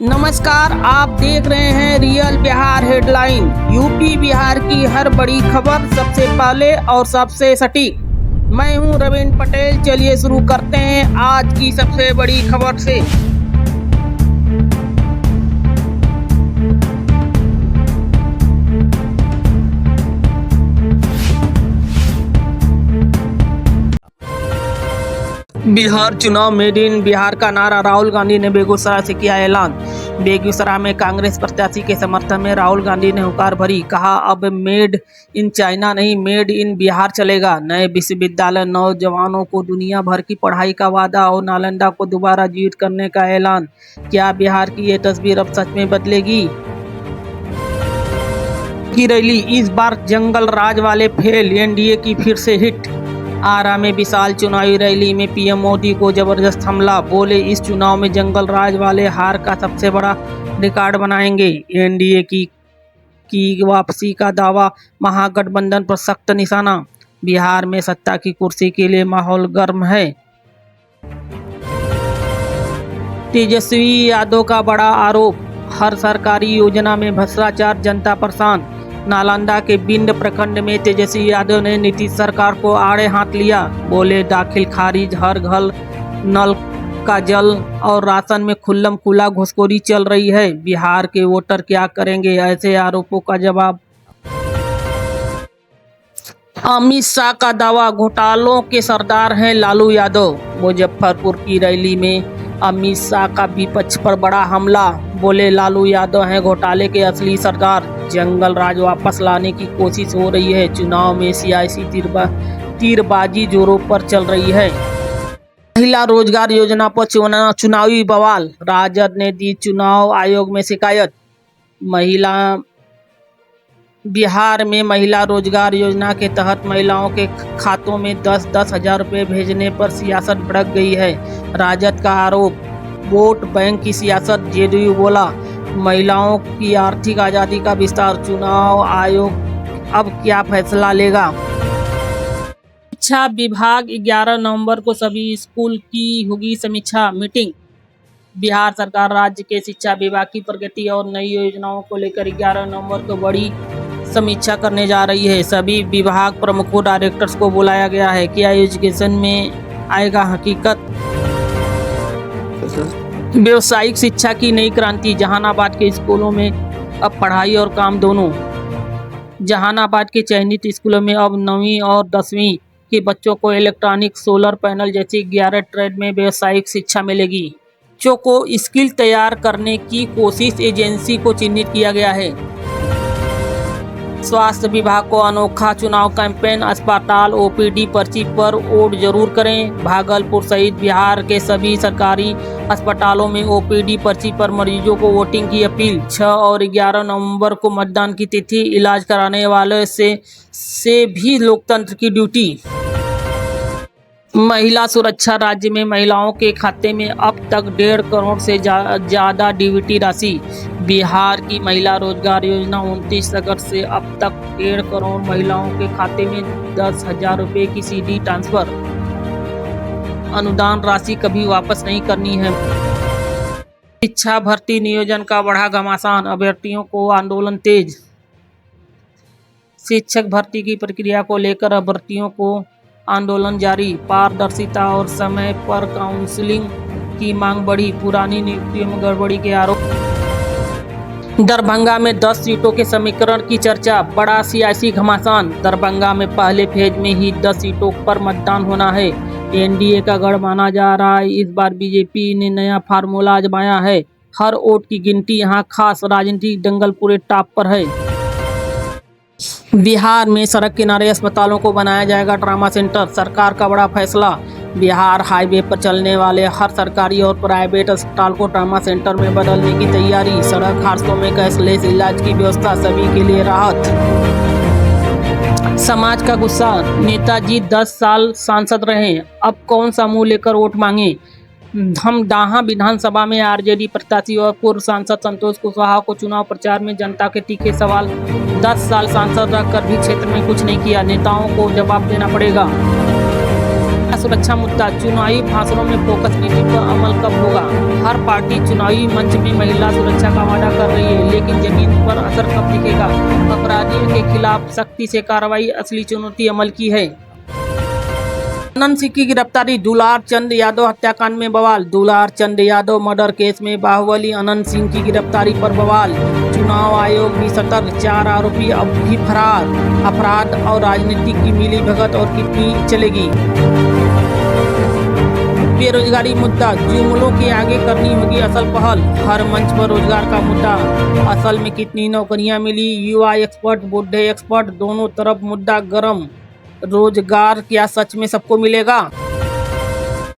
नमस्कार, आप देख रहे हैं real Bihar headline. UP Bihar की हर बड़ी खबर सबसे पहले और सबसे सटीक। मैं हूं रविंद्र पटेल। चलिए शुरू करते हैं आज की सबसे बड़ी खबर से। बिहार चुनाव मेड इन बिहार का नारा, राहुल गांधी ने बेगूसराय से किया ऐलान। बेगूसराय में कांग्रेस प्रत्याशी के समर्थन में राहुल गांधी ने हुंकार भरी। कहा, अब मेड इन चाइना नहीं, मेड इन बिहार चलेगा। नए विश्वविद्यालय, नौजवानों को दुनिया भर की पढ़ाई का वादा और नालंदा को दोबारा जीवित करने का ऐलान। क्या बिहार की ये तस्वीर अब सच में बदलेगी? की रैली, इस बार जंगल राज वाले फेल, एनडीए की फिर से हिट। आरा में विशाल चुनावी रैली में पीएम मोदी को जबरदस्त हमला। बोले, इस चुनाव में जंगल राज वाले हार का सबसे बड़ा रिकॉर्ड बनाएंगे। एनडीए की वापसी का दावा, महागठबंधन पर सख्त निशाना। बिहार में सत्ता की कुर्सी के लिए माहौल गर्म है। तेजस्वी यादव का बड़ा आरोप, हर सरकारी योजना में भ्रष्टाचार, जनता परेशान। नालंदा के बिंड प्रखंड में तेजस्वी यादव ने नीतीश सरकार को आड़े हाथ लिया। बोले, दाखिल खारिज, हर घर नल का जल और राशन में खुल्लम खुला घुसखोरी चल रही है। बिहार के वोटर क्या करेंगे? ऐसे आरोपों का जवाब। अमित शाह का दावा, घोटालों के सरदार हैं लालू यादव। मुजफ्फरपुर की रैली में अमित शाह का विपक्ष पर बड़ा हमला। बोले, लालू यादव हैं घोटाले के असली सरदार। जंगल राज वापस लाने की कोशिश हो रही है। चुनाव में सियासी तीरबाजी जोरों पर चल रही है। महिला रोजगार योजना पर चुनावी बवाल, राजद ने दी चुनाव आयोग में शिकायत। बिहार में महिला रोजगार योजना के तहत महिलाओं के खातों में 10-10 हजार रुपये भेजने पर सियासत भड़क गई है। राजद का आरोप, वोट बैंक की सियासत। जेडीयू बोला, महिलाओं की आर्थिक आज़ादी का विस्तार। चुनाव आयोग अब क्या फैसला लेगा? शिक्षा विभाग 11 नवंबर को सभी स्कूल की होगी समीक्षा मीटिंग। बिहार सरकार राज्य के शिक्षा विभाग की प्रगति और नई योजनाओं को लेकर 11 नवंबर को बड़ी समीक्षा करने जा रही है। सभी विभाग प्रमुखों, डायरेक्टर्स को बुलाया गया है। क्या एजुकेशन में आएगा हकीकत? व्यावसायिक शिक्षा की नई क्रांति, जहानाबाद के स्कूलों में अब पढ़ाई और काम दोनों। जहानाबाद के चयनित स्कूलों में अब 9वीं और 10वीं के बच्चों को इलेक्ट्रॉनिक, सोलर पैनल जैसी 11 ट्रेड में व्यावसायिक शिक्षा मिलेगी। बच्चों को स्किल तैयार करने की कोशिश एजेंसी को चिन्हित किया गया है। स्वास्थ्य विभाग को अनोखा चुनाव कैंपेन, अस्पताल ओपीडी पर्ची पर वोट जरूर करें। भागलपुर सहित बिहार के सभी सरकारी अस्पतालों में ओपीडी पर्ची पर मरीजों को वोटिंग की अपील। 6 और 11 नवंबर को मतदान की तिथि। इलाज कराने वाले से भी लोकतंत्र की ड्यूटी। महिला सुरक्षा, राज्य में महिलाओं के खाते में अब तक 1.5 करोड़ से ज़्यादा डीबीटी राशि। बिहार की महिला रोजगार योजना 29 अगस्त से अब तक 1.5 करोड़ महिलाओं के खाते में 10,000 रुपये की सीधी ट्रांसफर। अनुदान राशि कभी वापस नहीं करनी है। शिक्षा भर्ती नियोजन का बढ़ा घमासान, अभ्यर्थियों को आंदोलन तेज। शिक्षक भर्ती की प्रक्रिया को लेकर अभ्यर्थियों को आंदोलन जारी। पारदर्शिता और समय पर काउंसलिंग की मांग बढ़ी। पुरानी नियुक्तियों में गड़बड़ी के आरोप। दरभंगा में 10 सीटों के समीकरण की चर्चा, बड़ा सियासी घमासान। दरभंगा में पहले फेज में ही 10 सीटों पर मतदान होना है। एनडीए का गढ़ माना जा रहा है। इस बार बीजेपी ने नया फार्मूला आजमाया है। हर वोट की गिनती, यहाँ खास राजनीतिक दंगल पूरे टॉप पर है। बिहार में सड़क किनारे अस्पतालों को बनाया जाएगा ट्रामा सेंटर, सरकार का बड़ा फैसला। बिहार हाईवे पर चलने वाले हर सरकारी और प्राइवेट अस्पताल को ट्रामा सेंटर में बदलने की तैयारी। सड़क हादसों में कैशलेस इलाज की व्यवस्था, सभी के लिए राहत। समाज का गुस्सा, नेताजी 10 साल सांसद रहे, अब कौन सा मुंह लेकर वोट मांगे। धमदाहा विधानसभा में आरजेडी प्रत्याशी और पूर्व सांसद संतोष कुशवाहा को चुनाव प्रचार में जनता के तीखे सवाल। 10 साल सांसद रहकर भी क्षेत्र में कुछ नहीं किया, नेताओं को जवाब देना पड़ेगा। सुरक्षा मुद्दा, चुनावी भाषणों में फोकस नीति पर अमल कब होगा? हर पार्टी चुनावी मंच में महिला सुरक्षा का वादा कर रही है, लेकिन जमीन पर असर कब दिखेगा? अपराधियों के खिलाफ सख्ती से कार्रवाई, असली चुनौती अमल की है। अनंत सिंह की गिरफ्तारी, दुलार चंद यादव हत्याकांड में बवाल। दुलार चंद यादव मर्डर केस में बाहुबली अनंत सिंह की गिरफ्तारी पर बवाल। चुनाव आयोग भी सतर्क, 4 आरोपी अब भी फरार। अपराध और राजनीति की मिली भगत और कितनी चलेगी? बेरोजगारी मुद्दा, जुमलों के आगे करनी होगी असल पहल। हर मंच पर रोजगार का मुद्दा, असल में कितनी नौकरियां मिली? युवा एक्सपर्ट, बूढ़े एक्सपर्ट, दोनों तरफ मुद्दा गर्म। रोजगार क्या सच में सबको मिलेगा?